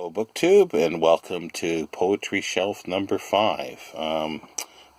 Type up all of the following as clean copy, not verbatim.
Hello BookTube, and welcome to Poetry Shelf number 5.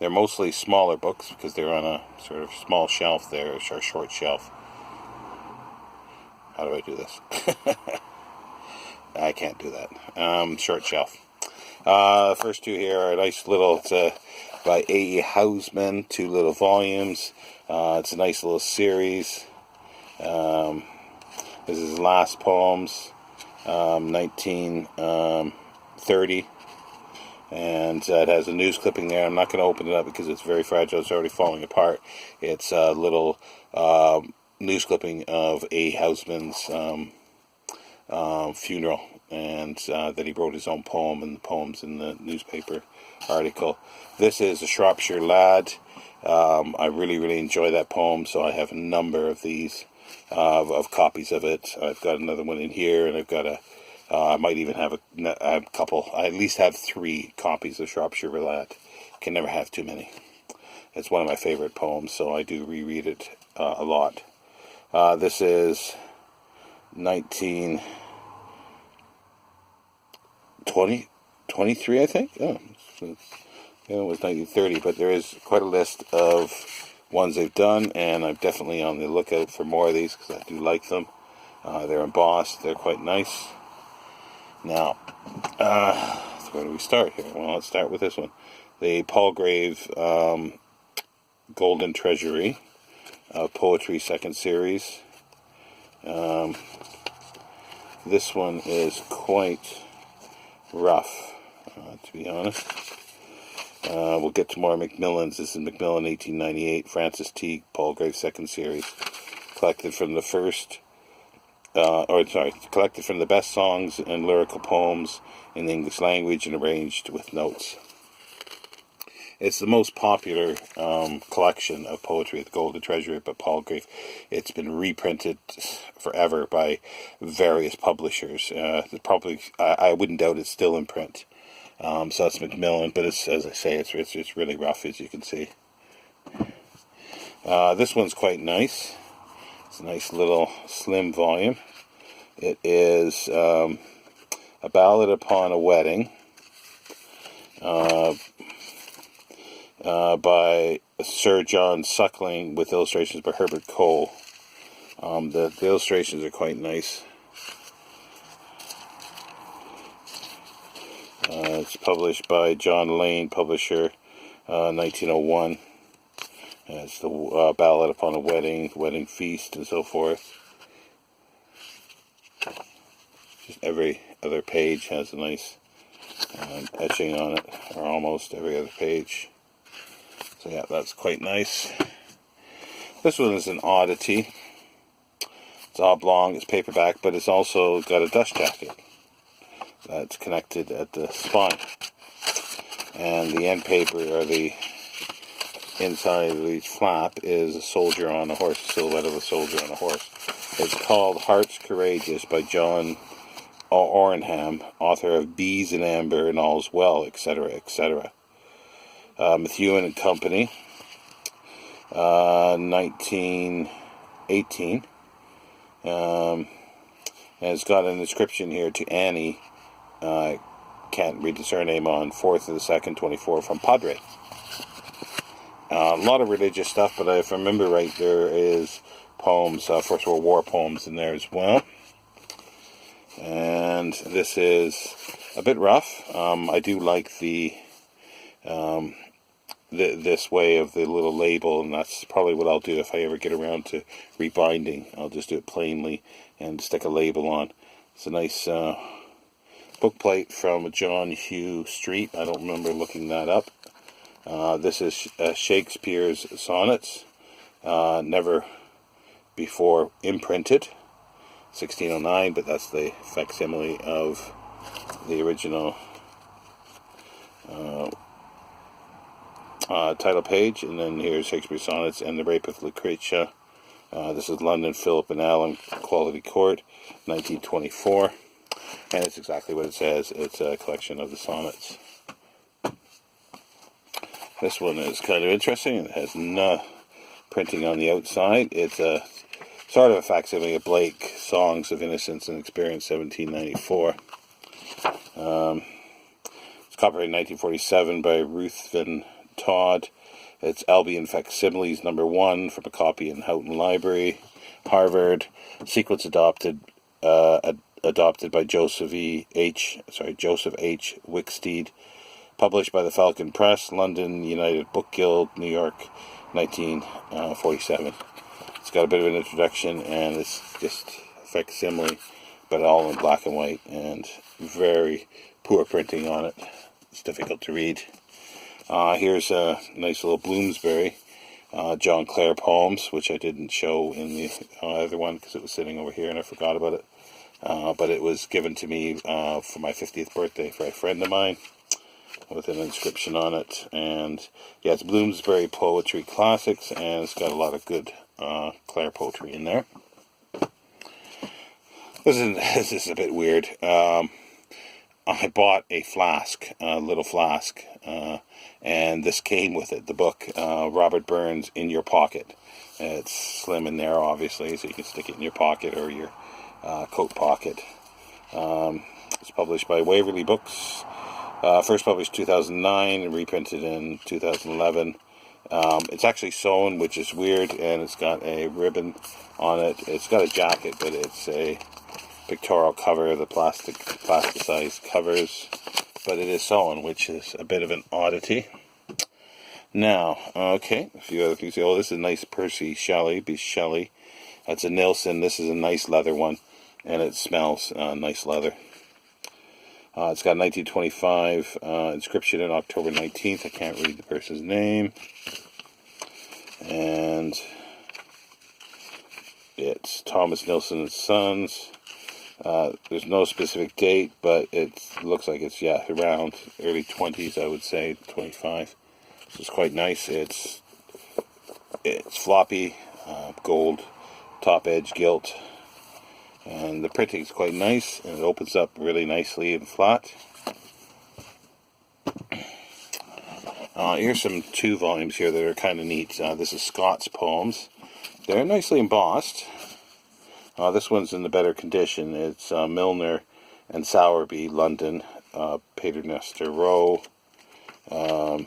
They're mostly smaller books because they're on a sort of small shelf there, a short shelf. How do I do this? I can't do that. Short shelf. First two here are nice little, it's by A. Housman, 2 little volumes. It's a nice little series. This is his last poems. 1930, and it has a news clipping there. I'm not going to open it up because it's very fragile. It's already falling apart. It's a little news clipping of A. Housman's funeral, and that he wrote his own poem, and the poems in the newspaper article. This is A Shropshire Lad. I really enjoy that poem, so I have a number of these. Of copies of it. I've got another one in here, and I've got I might even have a couple. I at least have 3 copies of Shropshire Lad. Can never have too many. It's one of my favorite poems, so I do reread it a lot. This is 1923, I think. Oh, it was 1930, but there is quite a list of ones they've done, and I'm definitely on the lookout for more of these because I do like them. They're embossed. They're quite nice. Now, where do we start here? Well, let's start with this one. The Palgrave Golden Treasury Poetry 2nd Series. This one is quite rough, to be honest. We'll get to more Macmillan's. This is Macmillan, 1898, Francis T. Palgrave 2nd Series, collected from the collected from the best songs and lyrical poems in the English language and arranged with notes. It's the most popular collection of poetry at the Golden Treasury by Palgrave. It's been reprinted forever by various publishers. Probably, I wouldn't doubt it's still in print. So that's Macmillan, but it's, as I say, it's really rough, as you can see. This one's quite nice. It's a nice little slim volume. It is A Ballad Upon a Wedding by Sir John Suckling, with illustrations by Herbert Cole. The illustrations are quite nice. It's published by John Lane, publisher, 1901. It's the Ballad Upon a Wedding, Wedding Feast, and so forth. Just every other page has a nice etching on it, or almost every other page. So yeah, that's quite nice. This one is an oddity. It's oblong, it's paperback, but it's also got a dust jacket that's connected at the spine, and the end paper, or the inside of each flap, is a soldier on a horse, a silhouette of a soldier on a horse. It's called Hearts Courageous by John Orenham, author of Bees in Amber and All's Well, etc., etc. Methuen and Company, 1918, and it's got an inscription here to Annie. I can't read the surname, on 4th of the 2nd, 24, from Padre. A lot of religious stuff, but if I remember right, there is poems, First World War poems in there as well. And this is a bit rough. I do like this way of the little label, and that's probably what I'll do if I ever get around to rebinding. I'll just do it plainly and stick a label on. It's a nice book plate from John Hugh Street. I don't remember looking that up. This is Shakespeare's Sonnets, never before imprinted, 1609, but that's the facsimile of the original title page. And then here's Shakespeare Sonnets and the Rape of Lucretia. This is London, Philip and Allen, Quality Court, 1924. And it's exactly what it says. It's a collection of the sonnets. This one is kind of interesting. It has no printing on the outside. It's a sort of a facsimile of Blake, Songs of Innocence and Experience, 1794. It's copyrighted in 1947 by Ruthven Todd. It's Alby Sibley's #1 from a copy in Houghton Library, Harvard. Sequence adopted by Joseph H. Wicksteed. Published by the Falcon Press, London, United Book Guild, New York, 1947. It's got a bit of an introduction, and it's just a facsimile, but all in black and white, and very poor printing on it. It's difficult to read. Here's a nice little Bloomsbury, John Clare poems, which I didn't show in the other one because it was sitting over here and I forgot about it. But it was given to me for my 50th birthday for a friend of mine, with an inscription on it. And yeah, it's Bloomsbury Poetry Classics, and it's got a lot of good Clare poetry in there. This is a bit weird. I bought a flask, a little flask, and this came with it, the book, Robert Burns' In Your Pocket. It's slim in there, obviously, so you can stick it in your pocket or your coat pocket. It's published by Waverley Books. First published 2009 and reprinted in 2011. It's actually sewn, which is weird, and it's got a ribbon on it. It's got a jacket, but it's a pictorial cover, the plasticized covers, but it is sewn, which is a bit of an oddity. Now, okay, a few other things. Oh, this is a nice Percy Shelley. That's a Nilsson. This is a nice leather one, and it smells nice leather. It's got 1925 inscription in October 19th. I can't read the person's name. And it's Thomas Nilsson and Sons. There's no specific date, but it looks like it's, around early 20s, I would say, 25. So it's quite nice. It's floppy, gold, top edge gilt. And the printing is quite nice, and it opens up really nicely and flat. Here's some 2 volumes here that are kind of neat. This is Scott's poems. They're nicely embossed. This one's in the better condition. It's Milner and Sowerby, London, Paternoster Row. No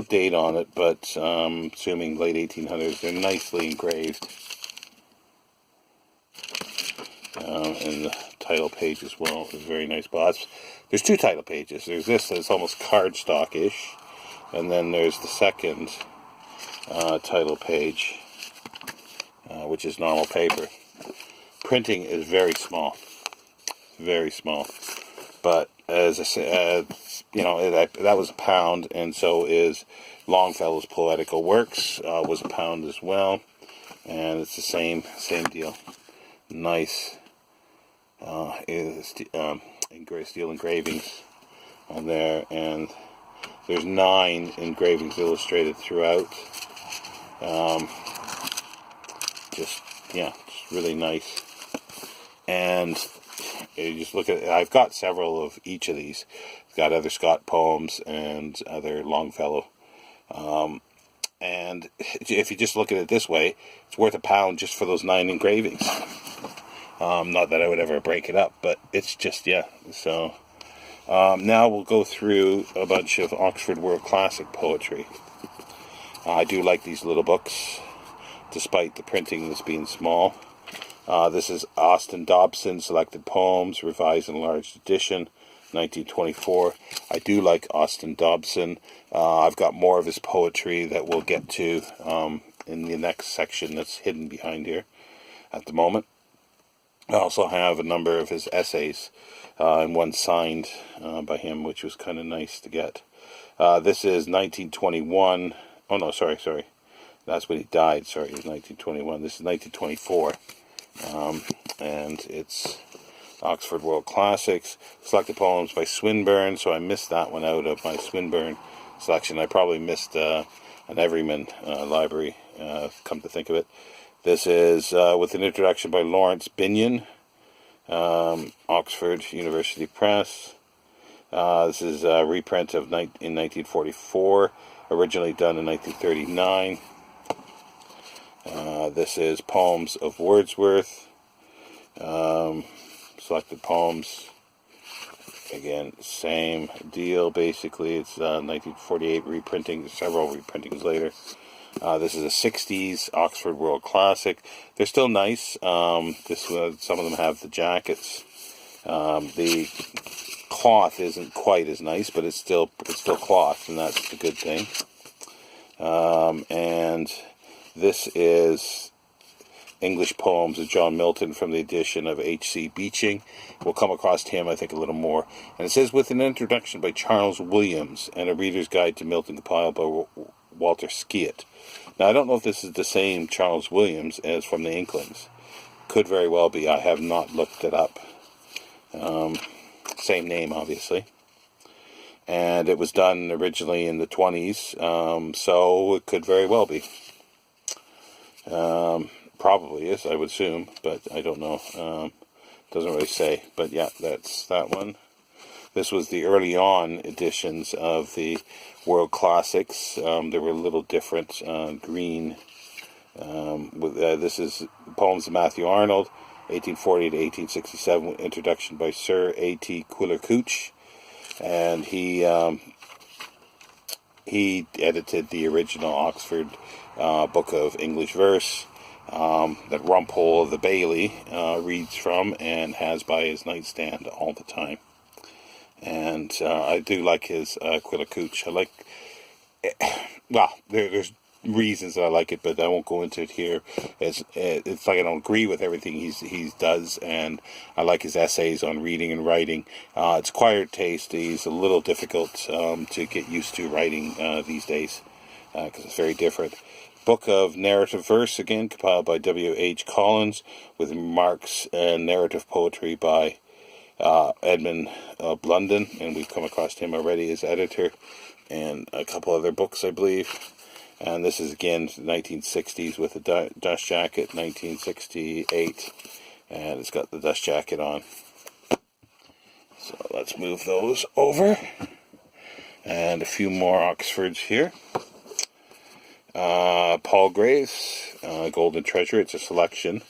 date on it, but assuming late 1800s. They're nicely engraved. And the title page as well is very nice. But there's 2 title pages. There's this that's almost cardstock-ish, and then there's the second title page, which is normal paper. Printing is very small, but as I said, that was £1, and so is Longfellow's Poetical Works was £1 as well, and it's the same deal. Nice steel engravings on there, and there's 9 engravings illustrated throughout. Just really nice. And you just look at it. I've got several of each of these. I've got other Scott poems and other Longfellow. And if you just look at it this way, it's worth £1 just for those 9 engravings. Not that I would ever break it up, but it's just, So now we'll go through a bunch of Oxford World Classic poetry. I do like these little books, despite the printing that's being small. This is Austin Dobson, Selected Poems, Revised and Enlarged Edition, 1924. I do like Austin Dobson. I've got more of his poetry that we'll get to in the next section that's hidden behind here at the moment. I also have a number of his essays, and one signed by him, which was kind of nice to get. This is 1921. Oh, no, sorry. That's when he died. Sorry, it was 1921. This is 1924. And it's Oxford World Classics. Selected Poems by Swinburne, so I missed that one out of my Swinburne selection. I probably missed an Everyman library, come to think of it. This is with an introduction by Lawrence Binyon, Oxford University Press. This is a reprint in 1944, originally done in 1939. This is Poems of Wordsworth, Selected Poems, Again, same deal, basically. It's 1948 reprinting, several reprintings later. This is a 60s Oxford World Classic. They're still nice. Some of them have the jackets. The cloth isn't quite as nice, but it's still cloth, and that's the good thing. And this is English Poems of John Milton from the edition of H.C. Beeching. We'll come across him, I think, a little more. And it says, with an introduction by Charles Williams and a reader's guide to Milton compiled by Walter Skeat. Now, I don't know if this is the same Charles Williams as from the Inklings. Could very well be. I have not looked it up. Same name, obviously. And it was done originally in the 20s, so it could very well be. Probably is, I would assume, but I don't know. Doesn't really say. But yeah, that's that one. This was the early on editions of the World Classics. They were a little different. Green. This is Poems of Matthew Arnold, 1840 to 1867, introduction by Sir A.T. Quiller Couch. And he edited the original Oxford Book of English Verse that Rumpole of the Bailey reads from and has by his nightstand all the time. And I do like his Quiller Couch. I like, well, there's reasons that I like it, but I won't go into it here. It's like I don't agree with everything he does, and I like his essays on reading and writing. It's acquired taste. He's a little difficult to get used to writing these days because it's very different. Book of Narrative Verse, again, compiled by W.H. Collins, with remarks and narrative poetry by Edmund London, and we've come across him already as editor, and a couple other books, I believe. And this is, again, 1960s with a dust jacket, 1968, and it's got the dust jacket on. So let's move those over. And a few more Oxfords here. Palgrave's Golden Treasure. It's a selection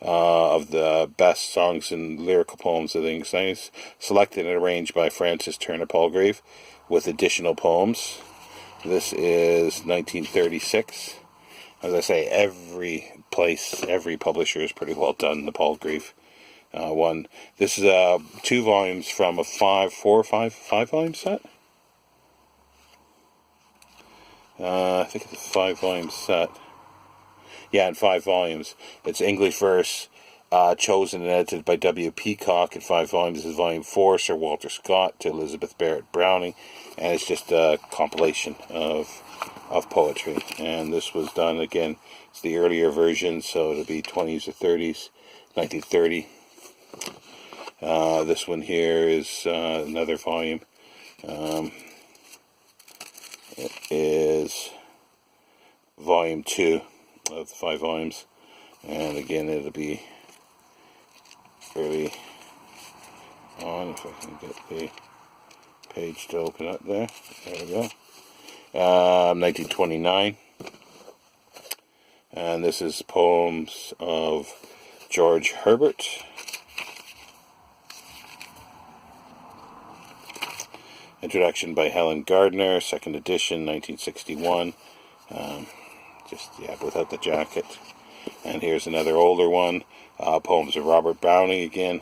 of the best songs and lyrical poems of the English language, selected and arranged by Francis Turner Palgrave, with additional poems. This is 1936. As I say, every publisher is pretty well done. The Palgrave one. This is 2 volumes from a 5 volume set. I think it's a 5-volume set. Yeah, in 5 volumes. It's English Verse, chosen and edited by W. Peacock in 5 volumes. This is Volume 4, Sir Walter Scott to Elizabeth Barrett Browning. And it's just a compilation of poetry. And this was done, again, it's the earlier version, so it'll be 20s or 30s, 1930. This one here is another volume. It is Volume 2 of the 5 volumes, and again it'll be early on, if I can get the page to open up there. There we go. 1929, and this is Poems of George Herbert. Introduction by Helen Gardner, 2nd edition, 1961. Without the jacket. And here's another older one. Poems of Robert Browning again.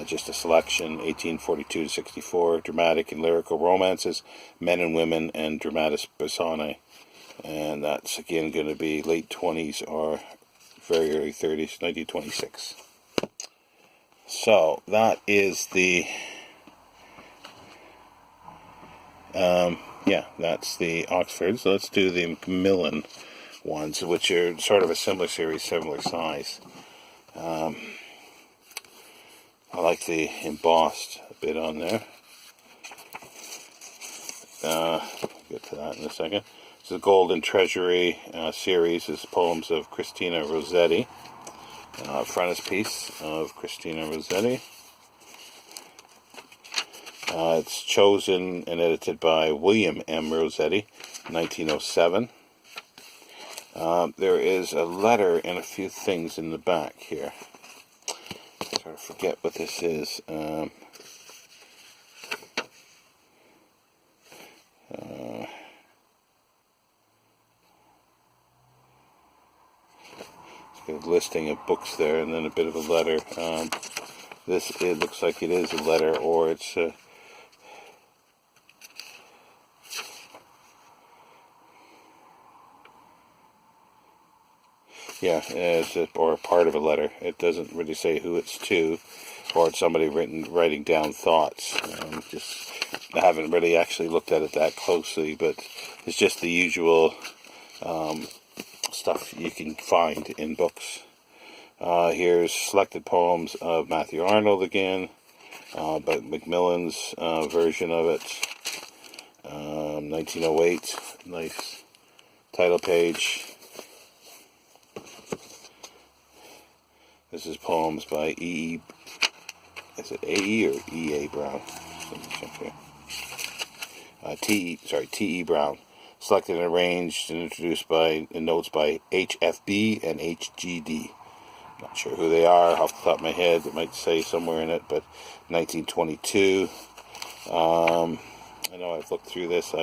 Just a selection, 1842 to 64. Dramatic and lyrical romances, men and women, and dramatis personae. And that's again going to be late 20s or very early 30s, 1926. So that is the that's the Oxford. So let's do the Millon ones, which are sort of a similar series, similar size. I like the embossed bit on there. Get to that in a second. It's the Golden Treasury series. Is Poems of Christina Rossetti. Frontispiece of Christina Rossetti. It's chosen and edited by William M. Rossetti, 1907. There is a letter and a few things in the back here. I sort of forget what this is. A listing of books there, and then a bit of a letter. It looks like it is a letter, or it's or a part of a letter. It doesn't really say who it's to, or it's somebody writing down thoughts. I haven't really actually looked at it that closely, but it's just the usual stuff you can find in books. Here's selected poems of Matthew Arnold again, but Macmillan's version of it, 1908, nice title page. This is poems by is it A.E. or E.A. Brown? Let me check here. T.E. Brown. Selected and arranged and introduced in notes by H.F.B. and H.G.D. Not sure who they are off the top of my head. It might say somewhere in it, but 1922. I know I've looked through this.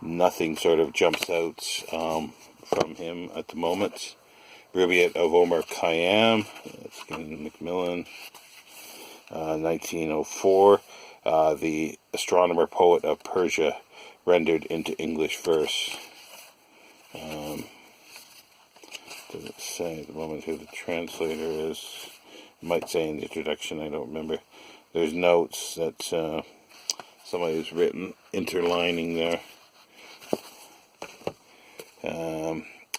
Nothing sort of jumps out from him at the moment. Rubaiyat of Omar Khayyam. That's again Macmillan. 1904. The astronomer poet of Persia, rendered into English verse. Does it say at the moment who the translator is? It might say in the introduction, I don't remember. There's notes that somebody's written, interlining there.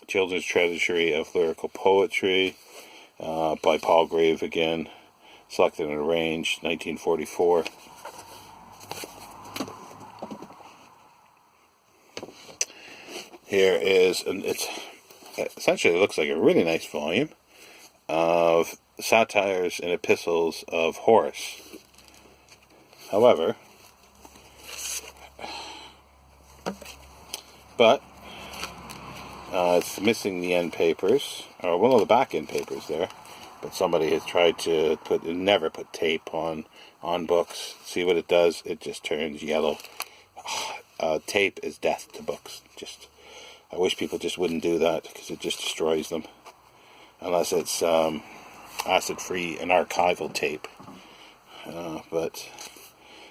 Children's Treasury of Lyrical Poetry by Palgrave again. Selected and arranged, 1944. Here is, essentially it looks like a really nice volume of satires and epistles of Horace. However, it's missing the end papers, or one of the back end papers there, but somebody has tried to never put tape on books. See what it does? It just turns yellow. Tape is death to books. I wish people just wouldn't do that, because it just destroys them. Unless it's acid-free and archival tape.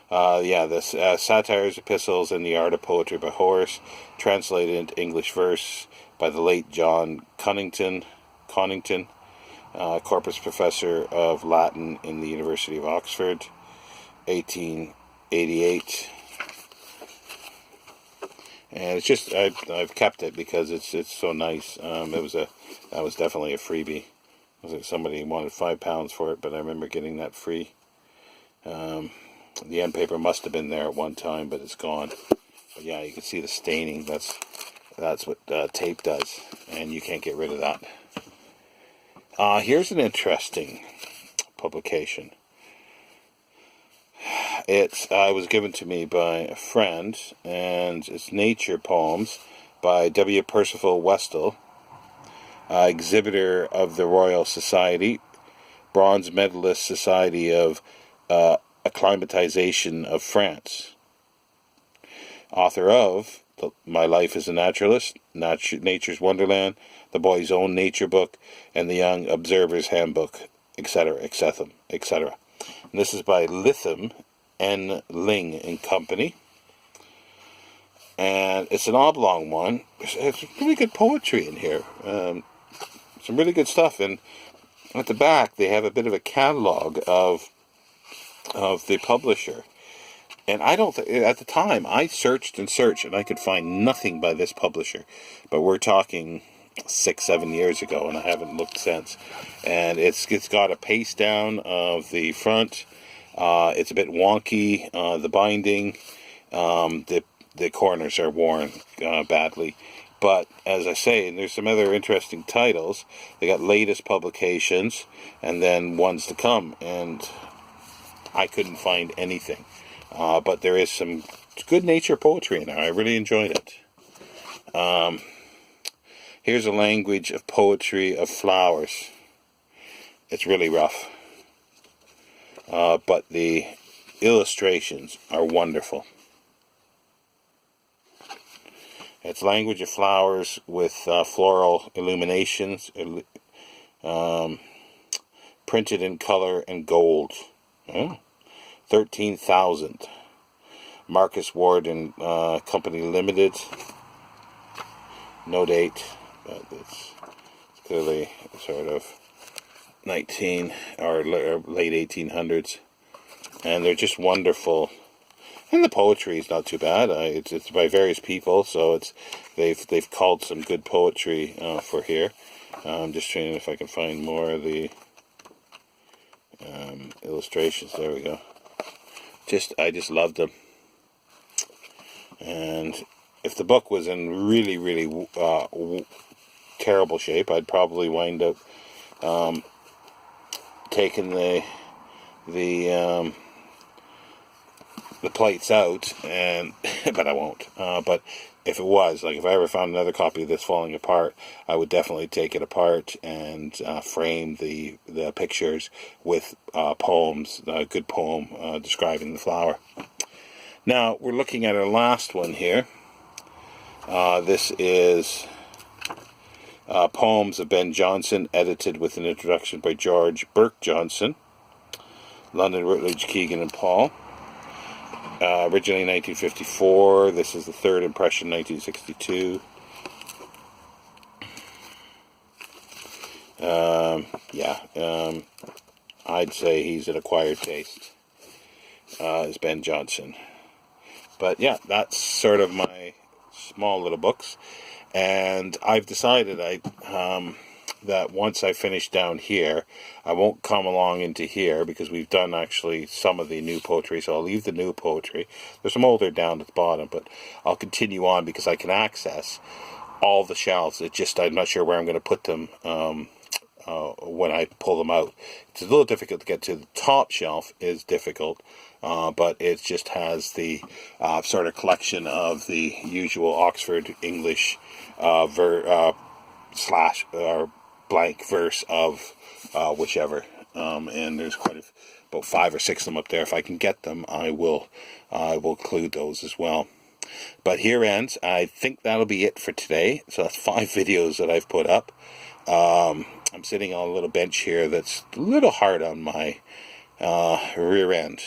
This Satires, Epistles, and the Art of Poetry by Horace, translated into English verse by the late John Conington, Corpus Professor of Latin in the University of Oxford, 1888. And it's just, I've kept it because it's so nice. That was definitely a freebie. It was like somebody wanted £5 for it, but I remember getting that free. The end paper must have been there at one time, but it's gone. But yeah, you can see the staining. That's what tape does, and you can't get rid of that. Here's an interesting publication. It was given to me by a friend, and it's Nature Poems by W. Percival Westall, exhibitor of the Royal Society, Bronze Medalist Society of Acclimatization of France, author of My Life as a Naturalist, Nature's Wonderland, The Boy's Own Nature Book, and The Young Observer's Handbook, etc., etc., etc. And this is by Lytham N. Ling and Company. And it's an oblong one. There's really good poetry in here. Some really good stuff. And at the back, they have a bit of a catalog of the publisher. And I don't at the time, I searched and searched, and I could find nothing by this publisher. But we're talking 6-7 years ago, and I haven't looked since. And it's got a paste down of the front. It's a bit wonky, the binding. The corners are worn badly. But, as I say, there's some other interesting titles. They got latest publications, and then ones to come. And I couldn't find anything. But there is some good nature poetry in there. I really enjoyed it. Here's a language of poetry of flowers. It's really rough. But the illustrations are wonderful. It's Language of Flowers with floral illuminations, printed in color and gold. Oh, 13,000. Marcus Ward and Company Limited. No date, but it's clearly sort of 19 or late 1800s, and they're just wonderful. And the poetry is not too bad. It's by various people, so they've culled some good poetry for here. I'm just trying if I can find more of the illustrations. There we go. I just loved them. And if the book was in really, really terrible shape, I'd probably wind up taking the plates out, but I won't. But if it was, like if I ever found another copy of this falling apart, I would definitely take it apart and frame the pictures with poems, a good poem describing the flower. Now, we're looking at our last one here. This is Poems of Ben Jonson, edited with an introduction by George Burke Johnson, London, Routledge, Keegan and Paul. Originally 1954. This is the third impression, 1962. I'd say he's an acquired taste, is Ben Jonson. But yeah, that's sort of my small little books. And I've decided that once I finish down here, I won't come along into here because we've done actually some of the new poetry, so I'll leave the new poetry. There's some older down at the bottom, but I'll continue on because I can access all the shelves. It's just I'm not sure where I'm going to put them when I pull them out. It's a little difficult to get to. The top shelf is difficult, but it just has the sort of collection of the usual Oxford English slash or blank verse of whichever, and there's about 5 or 6 of them up there. If I can get them, I will include those as well. But here ends. I think that'll be it for today. So that's 5 videos that I've put up. I'm sitting on a little bench here that's a little hard on my rear end.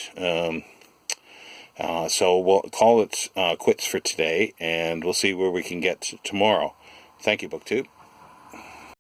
So we'll call it quits for today, and we'll see where we can get tomorrow. Thank you, BookTube.